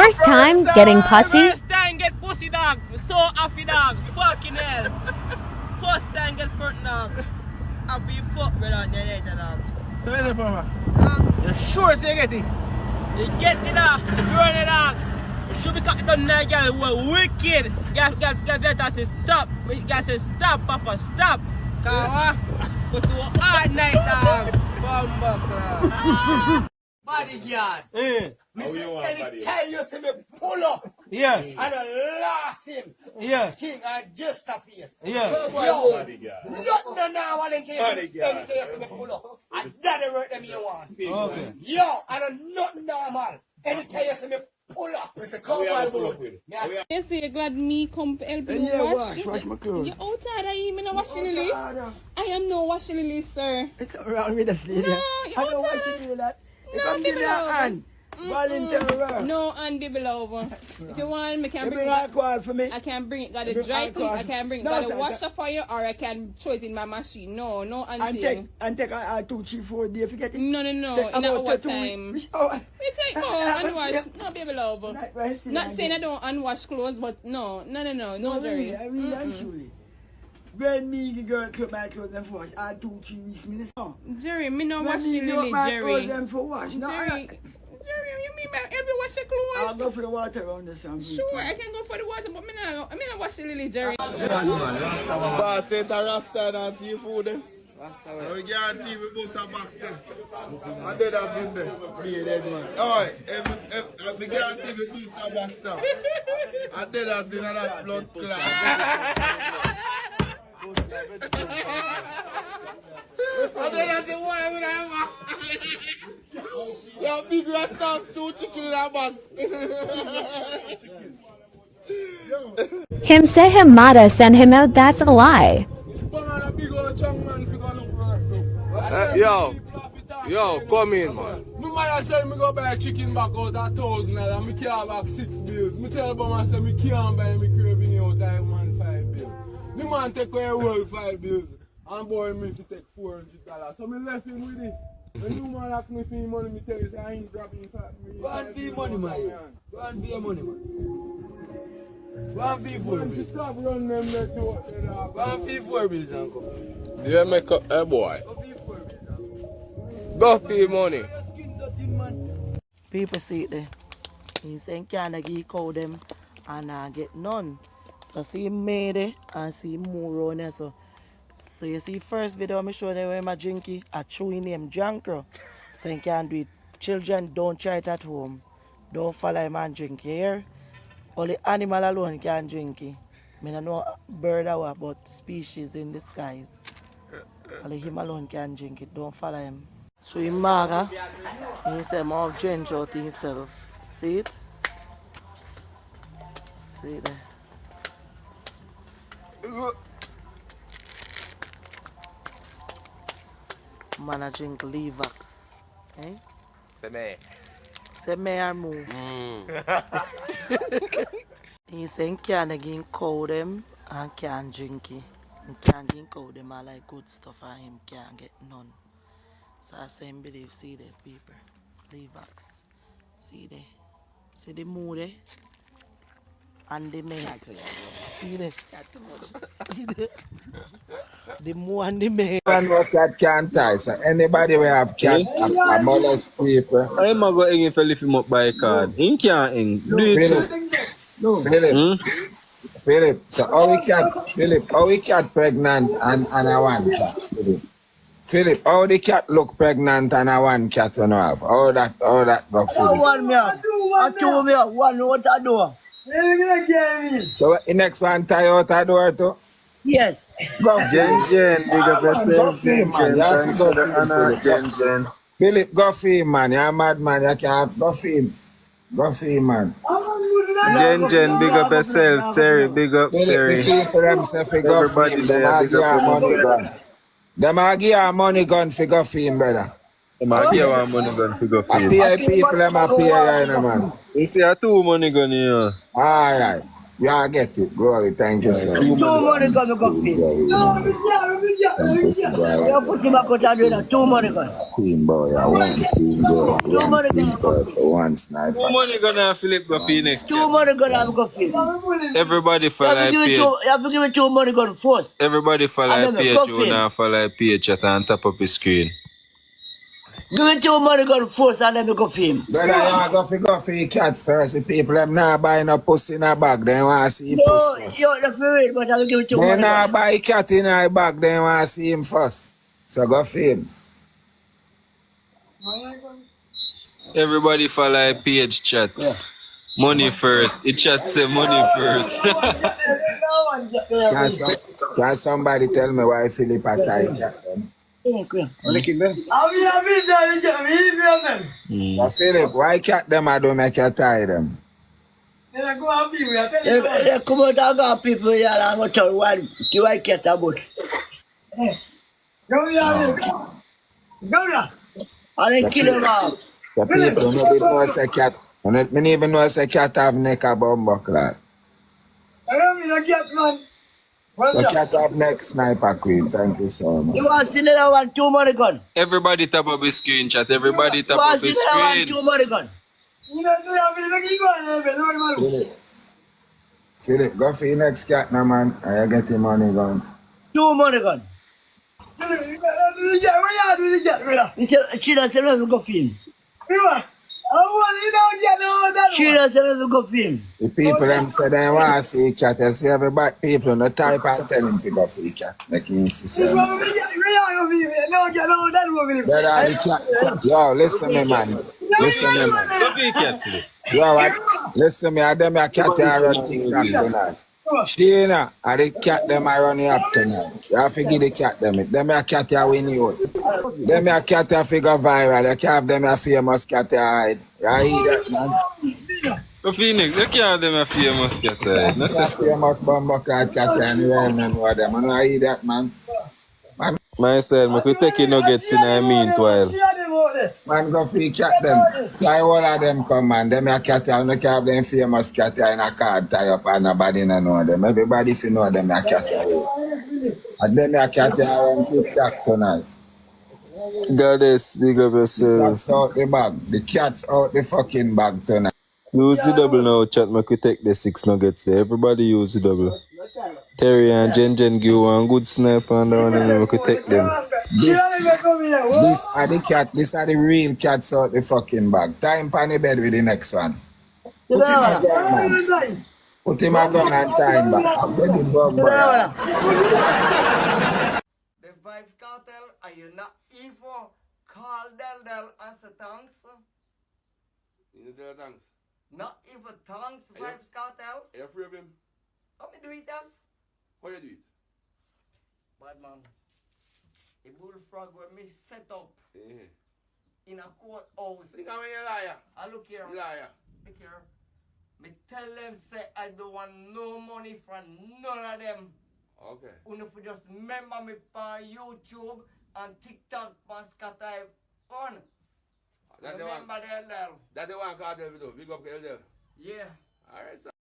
First time getting pussy? First time get pussy dog. So happy dog. Fucking hell. First time get front dog. Happy fuck brother on your later dog. So where's it from? You sure say you get it? You get it dog. You run it dog. You should be cutting down that girl who are wicked. Guys better say stop. Guys say stop papa stop. Kawa. Go to a hard night dog. Bumbuck. Bodyguard. Anytime you see me pull up, Yes. I don't laugh him. Yes. Think I just a face. Yes. Yo, nothing now one in case you see me pull up. And that work them you want. Okay. Yo, I don't nothing normal. Anytime you see me pull up, it's a cowboy boot. You say you're glad me come help you Wash my clothes. You're outside of him, no washing lily. I am no washing lily, sir. It's around with the lady. No, I you're don't want outside. to do that. No, Come give me a hand. Volunteer work. No, and below. If you want, I can You bring bring it. alcohol for me. I can bring it. Got a Bring dry clean. alcohol. I can bring. No, Got a sir, washer for you, or I can throw it in my machine. No, no, And auntie. take 2, 3, 4 days. Forget it. No, no, no. Take In about our 2 time. weeks. Oh, We take unwash. No, baby love. Not saying I don't unwash clothes, but no, no, Jerry. really, I really and truly. When me the girl cut my clothes them for wash, I 2, 3 weeks minutes. No. Jerry, me no When wash me lily, my Jerry. clothes them for wash. No, Jerry, you mean by every wash your I'll clothes? go for the water around the sun. Sure, I can go for the water, but me not wash the lily, Jerry. Boss said to Rasta and seafood. We guarantee we both a box there. And then that's in there. Be a dead man. Alright, if we guarantee we both a box there. And then that's in that blood clot. And then that's the one with that Yo, big Rasta, 2 chicken in that box. Him say him mada send him out, that's a lie. Yo, come in, man. My mother said me go buy a chicken back out $1,000 and me can't back 6 bills. Me tell Obama say me can't buy me craving out of man 5 bills. The man take away all 5 bills and boy me to take $400. So me left him with it. When you man ask me for him money, me tell you say I ain't grabbing $5 Go and be money, man. Go and be money, man. Go and be 4 bills. Stop running them let you watch it up. Go and be 4 bills and come. Yeah, make up, hey boy. Go be 4 bills and come. Go pay money. People see it there. He saying can't give cow them and get none. So see him made it and see him more on there. So you see first video I show them where my drinky a chewing name Jankro. So you can't do it. Children don't try it at home. Don't follow him and drink here. Only animal alone can drink it. I don't know bird or what, but species in the skies. Only him alone can drink it. Don't follow him. So he maga, he said more ginger out himself. See it? See it there. Man a drink Levax. Eh? Say me or move. He say he can't give cow them and can't drink it. He can't give cow them all like good stuff and him can't get none. So I say him believe, see the people, Levax, see the, see the mood there, and the man, see the mood and the man. Man, what cat can't tie, so anybody will have cat, a molest people. I'm going to hang lift him up by a card. He can't hang. Do it. Philip, so how we cat pregnant and a one cat, Philip, how the cat look pregnant and a one cat on have? How that go, Philip? One me up. And 2 me up. One out the door. So the next one tie out the door too? Yes. Go, Jen, big up yourself. Jen. Philip, go for him, man. You're a mad man. You can't go for him. Go for him, man. Jen, big up yourself. Terry, big up Terry. The people themselves go for him. Them a give her money gun. Them a give her money gun for go for him, brother. Them a give her money gun for go for him. I pay people, them a pay you, man. You see a 2 money gun here. Alright. Yeah, I get it. Glory, thank you, sir. Two money gun, go film. Thank you, sir. You put him back out and do that. Two money gun. Queen boy, I want queen girl, Two one money queen gun, bird, go film. one sniper. Who money gonna Philip go for next Two year? money gun, I'm go film. Everybody You follow have to like page. you have to give me two money gun first. Everybody follow And like then page. go You film. now follow like page chat on top of the screen. Give me two money gun first and then we go film. Brother, you go for your cat first. The people them not buying no pussy in a bag, they want to see him No, pussy first. you that's very but I'll give you two They money not gun. buy cat in a bag, they want to see him first. So go for him. Everybody follow like page chat. Yeah. Money first. It chat say money first. Can somebody tell me why Philip a tie cat them? So Philip, why cat them I don't make you tie them? Yeah, come out and go people here and go tell why cat about. And then kill them off. The people no did know say cat. Me even know say cat have neck a bumbuckler. So cat have neck sniper queen. Thank you so much. You want to see another one, two money gun? Everybody top of the screen chat. Everybody You top want of to the see another one, screen. two money gun? Philip, go for your next cat now, man. And you get your money gone. Two money gun. She doesn't know go film. She doesn't know go film. The people them say they want to see cat. You see everybody, people no type and tell him to go for the cat. Like you see say. Brother, the cat. Yo, listen me, man. Listen me, man. Go for your cat, Philip. Yo, what? Listen me, I them a cat I run TikTok tonight. Sheena, I the cat them I run you up tonight. You have to give the cat them it. Them a cat I win you out. Them a cat I figure viral. You can't have them a famous cat I hide. You hear that, man? Go Phoenix. You can't have them a famous cat. No A such thing. famous bumbo cat anyway, I know them. I know hear that, man. Myself, we take nuggets in the meanwhile. Man, go free cat them. Try all of them come, man. Them a cat, I don't have them famous cat in a card tie up and nobody no know them. Everybody if you know them a cat. And them a cat on TikTok tonight. Goddess, big up yourself. Cat's out the bag. The cat's out the fucking bag tonight. Use the double now, chat. Make we take the 6 nuggets there. Everybody use the double. Terry and Jen give one good sniper and down and we could take them. This are the cat, this are the real cats out the fucking bag. Time pan the bed with the next one. Put him a gun, man. Put him a gun and time back. I'm ready, bug, boy. The Vibes Cartel, are you not evil? Call Del and say thanks. You tell thanks. Not even thanks, Vibes Cartel. Are you free of him? How me do it as? How you do it? Bad man. The bullfrog where me set up in a courthouse. Think I'm a liar. I look here. Liar. Look here. Me tell them say I don't want no money from none of them. Okay. If you just remember me on YouTube and TikTok on Scatter Fun. That Remember the LL. That the one called Elder. Big up Elder. Yeah. Alright, sir.